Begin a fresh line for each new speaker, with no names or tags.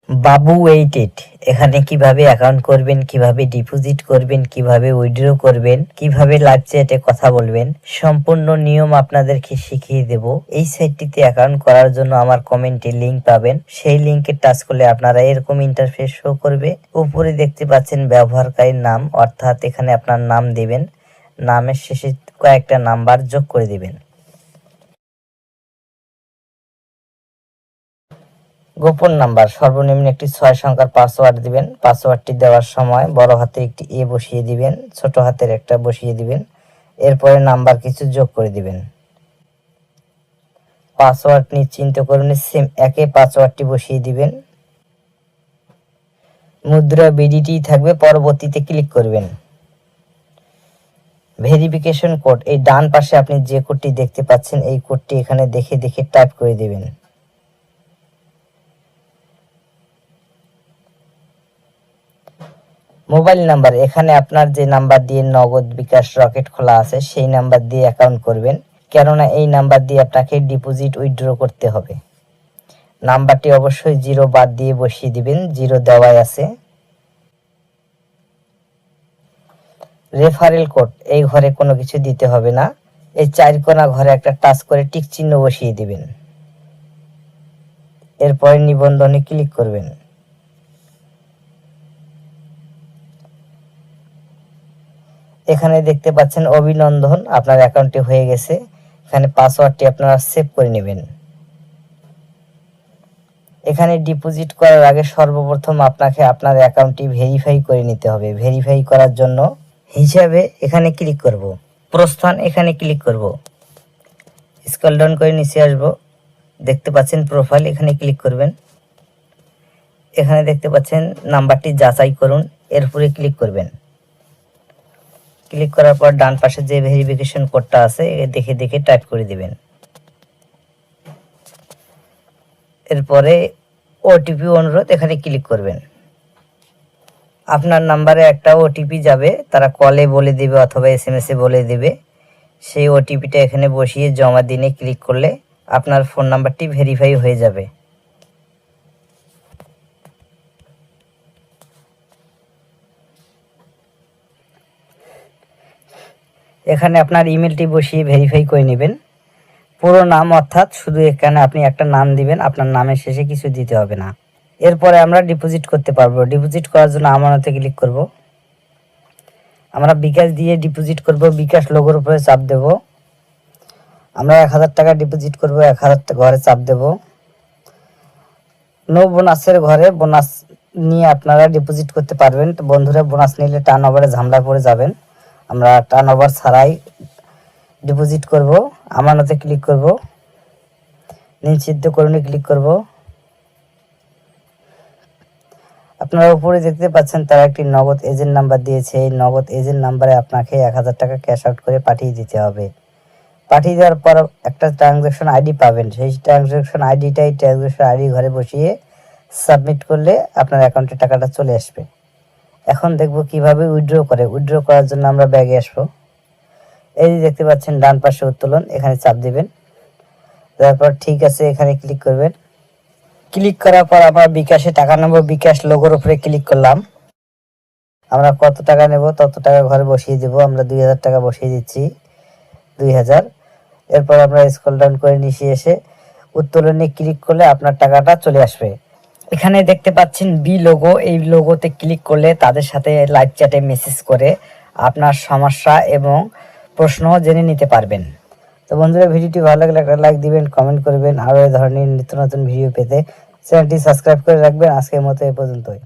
বাবু weighted. এখানে কিভাবে account করবেন, কিভাবে ডিপোজিট করবেন, কিভাবে উইথড্র করবেন, কিভাবে লাইভ চ্যাটে কথা বলবেন, সম্পূর্ণ নিয়ম আপনাদেরকে শিখিয়ে দেব। এই সাইটটিতে অ্যাকাউন্ট করার জন্য আমার কমেন্টে লিংক পাবেন, সেই লিংকে টাচ করলে আপনারা এরকম ইন্টারফেস শো করবে। উপরে দেখতে পাচ্ছেন ব্যবহারকারীর নাম, অর্থাৎ এখানে আপনার নাম দিবেন, নামের শেষে কয়েকটা নাম্বার যোগ করে দিবেন। গোপন নাম্বার সর্বনিম্ন একটি 6 সংখ্যার পাসওয়ার্ড দিবেন। পাসওয়ার্ডটি দেওয়ার সময় বড় হাতের একটি এ বসিয়ে দিবেন, ছোট হাতের একটা বসিয়ে দিবেন, এরপরে নাম্বার কিছু যোগ করে দিবেন। পাসওয়ার্ড নিশ্চিন্ত করুন, সেম একই পাসওয়ার্ডটি বসিয়ে দিবেন। মুদ্রা বিডিটি থাকবে, পরবর্তীতে ক্লিক করবেন। ভেরিফিকেশন কোড, এই ডান পাশে আপনি যে কোডটি দেখতে পাচ্ছেন এই কোডটি এখানে দেখে দেখে টাইপ করে দিবেন। মোবাইল নাম্বার, এখানে আপনার যে নাম্বার দিয়ে নগদ, বিকাশ, রকেট খোলা আছে সেই নাম্বার দিয়ে অ্যাকাউন্ট করবেন, কেননা এই নাম্বার দিয়ে আপনাকে ডিপোজিট উইথড্র করতে হবে। নাম্বারটি অবশ্যই 0 বাদ দিয়ে বসিয়ে দিবেন, 0 দেওয়াই আছে। রেফারেল কোড, এই ঘরে কোনো কিছু দিতে হবে না, এই 4 কোণা ঘরে একটা টাচ করে টিক চিহ্ন বসিয়ে দিবেন, এরপরে নিবন্ধনে ক্লিক করবেন। এখানে দেখতে পাচ্ছেন অভিনন্দন, আপনার অ্যাকাউন্টটি হয়ে গেছে। এখানে পাসওয়ার্ডটি আপনারা সেভ করে নেবেন। এখানে ডিপোজিট করার আগে সর্বপ্রথম আপনাকে আপনার অ্যাকাউন্টটি ভেরিফাই করে নিতে হবে। ভেরিফাই করার জন্য হিসাবে এখানে ক্লিক করব, প্রস্থান এখানে ক্লিক করব, স্ক্রল ডাউন করে নিচে আসব, দেখতে পাচ্ছেন প্রোফাইল, এখানে ক্লিক করবেন। এখানে দেখতে পাচ্ছেন নাম্বারটি যাচাই করুন, এরপরে ক্লিক করবেন। ক্লিক করার পর ডান পাশে যে ভেরিফিকেশন কোডটা আছে দেখে দেখে টাইপ করে দিবেন। এরপরে ওটিপি অনুরোধ, এখানে ক্লিক করবেন। আপনার নাম্বারে একটা ওটিপি যাবে, তারা কলে বলে দিবে অথবা SMS-এ বলে দিবে। সেই ওটিপিটা এখানে বসিয়ে জমা দিনে ক্লিক করলে আপনার ফোন নাম্বারটি ভেরিফাই হয়ে যাবে। এখানে আপনার ইমেলটি বসিয়ে ভেরিফাই করে নেবেন। পুরো নাম, অর্থাৎ শুধু এখানে আপনি একটা নাম দিবেন, আপনার নামের শেষে কিছু দিতে হবে না। এরপরে আমরা ডিপোজিট করতে পারবো। ডিপোজিট করার জন্য আমানতে ক্লিক করব। আমরা বিকাশ দিয়ে ডিপোজিট করব, বিকাশ লোগোর উপরে চাপ দেব। আমরা 1000 টাকা ডিপোজিট করব, 1000 ঘরে চাপ দেব। নো বোনাসের ঘরে বোনাস নিয়ে আপনারা ডিপোজিট করতে পারবেন। তো বন্ধুরা, বোনাস নিলে টার্ন ওভারে ঝামেলায় পড়ে যাবেন। আমরা টার্ন ওভার ছাড়াই ডিপোজিট করব। আমানতে ক্লিক করব, নিশ্চিতকরণে ক্লিক করব। আপনারা উপরে দেখতে পাচ্ছেন তারা একটি নগদ এজেন্ট নাম্বার দিয়েছে। এই নগদ এজেন্ট নাম্বারে আপনাকে 1000 টাকা ক্যাশ আউট করে পাঠিয়ে দিতে হবে। পাঠিয়ে দেওয়ার পর একটা ট্রানজ্যাকশন আইডি পাবেন, সেই ট্রানজ্যাকশন আইডিটাই ট্রানজ্যাকশন আইডি ঘরে বসিয়ে সাবমিট করলে আপনার অ্যাকাউন্টে টাকাটা চলে আসবে। এখন দেখব কিভাবে উইথড্র করে। উইথড্র করার জন্য আমরা ব্যাগে আসবো। এই যে দেখতে পাচ্ছেন ডান পাশে উত্তোলন, এখানে চাপ দিবেন। তারপর ঠিক আছে এখানে ক্লিক করবেন। ক্লিক করার পর আমরা বিকাশে টাকা নেব, বিকাশ লোগোর উপরে ক্লিক করলাম। আমরা কত টাকা নেব তত টাকা ঘরে বসিয়ে দেব। আমরা 2000 টাকা বসিয়ে দিচ্ছি, 2000। এরপর আমরা স্ক্রল ডাউন করে নিচে এসে উত্তোলনে ক্লিক করলে আপনার টাকাটা চলে আসবে। এখানে দেখতে পাচ্ছেন বি লোগো, এই লোগোতে ক্লিক করলে তাদের সাথে লাইভ চ্যাটে মেসেজ করে আপনার সমস্যা এবং প্রশ্ন জেনে নিতে পারবেন। তো বন্ধুরা, ভিডিওটি ভালো লাগলে একটা লাইক দিবেন, কমেন্ট করবেন। আরও এই ধরনের নিত্য নতুন ভিডিও পেতে চ্যানেলটি সাবস্ক্রাইব করে রাখবেন। আজকের মতো এ পর্যন্তই।